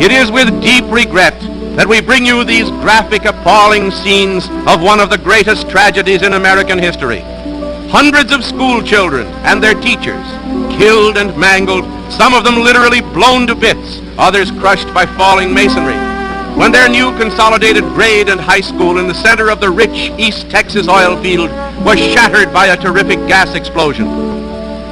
It is with deep regret that we bring you these graphic, appalling scenes of one of the greatest tragedies in American history. Hundreds of school children and their teachers, killed and mangled, some of them literally blown to bits, others crushed by falling masonry, when their new consolidated grade and high school in the center of the rich East Texas oil field was shattered by a terrific gas explosion.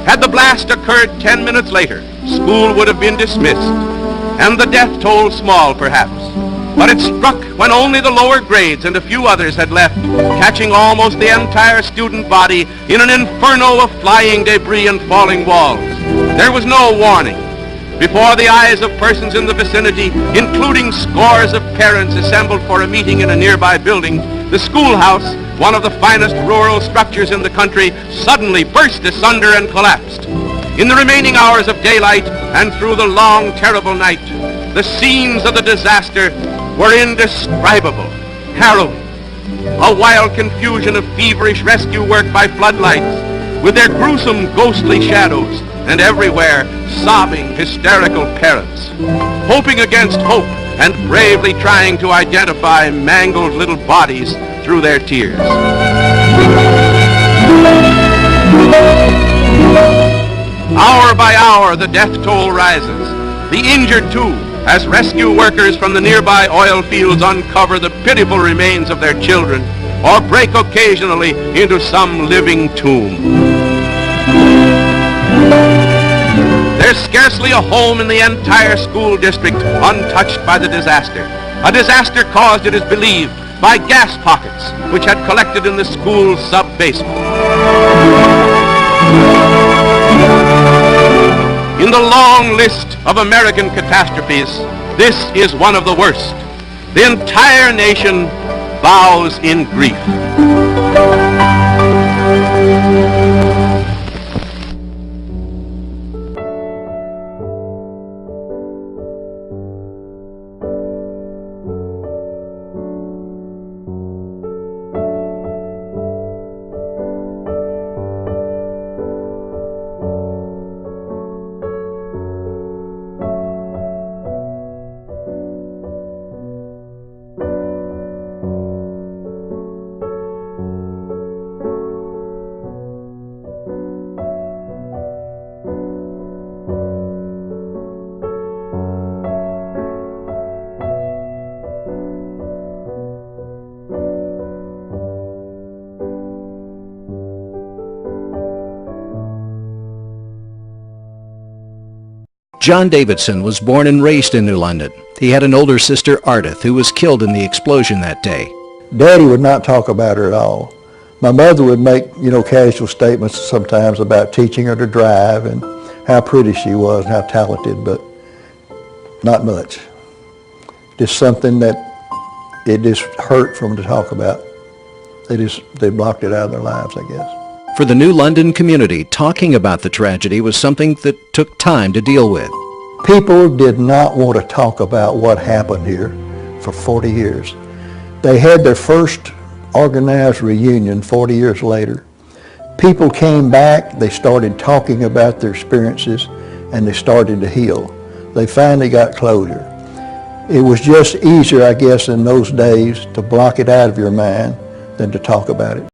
Had the blast occurred 10 minutes later, school would have been dismissed, and the death toll small perhaps. But it struck when only the lower grades and a few others had left, catching almost the entire student body in an inferno of flying debris and falling walls. There was no warning. Before the eyes of persons in the vicinity, including scores of parents assembled for a meeting in a nearby building, the schoolhouse, one of the finest rural structures in the country, suddenly burst asunder and collapsed. In the remaining hours of daylight and through the long, terrible night, the scenes of the disaster were indescribable, harrowing. A wild confusion of feverish rescue work by floodlights, with their gruesome, ghostly shadows, and everywhere sobbing, hysterical parents, hoping against hope and bravely trying to identify mangled little bodies through their tears. Hour by hour, the death toll rises. The injured, too, as rescue workers from the nearby oil fields uncover the pitiful remains of their children or break occasionally into some living tomb. There's scarcely a home in the entire school district untouched by the disaster. A disaster caused, it is believed, by gas pockets which had collected in the school's sub-basement. In the long list of American catastrophes, this is one of the worst. The entire nation bows in grief. John Davidson was born and raised in New London. He had an older sister, Ardith, who was killed in the explosion that day. Daddy would not talk about her at all. My mother would make, casual statements sometimes about teaching her to drive and how pretty she was and how talented, but not much. Just something that it just hurt for them to talk about. They blocked it out of their lives, I guess. For the New London community, talking about the tragedy was something that took time to deal with. People did not want to talk about what happened here for 40 years. They had their first organized reunion 40 years later. People came back, they started talking about their experiences, and they started to heal. They finally got closure. It was just easier, I guess, in those days to block it out of your mind than to talk about it.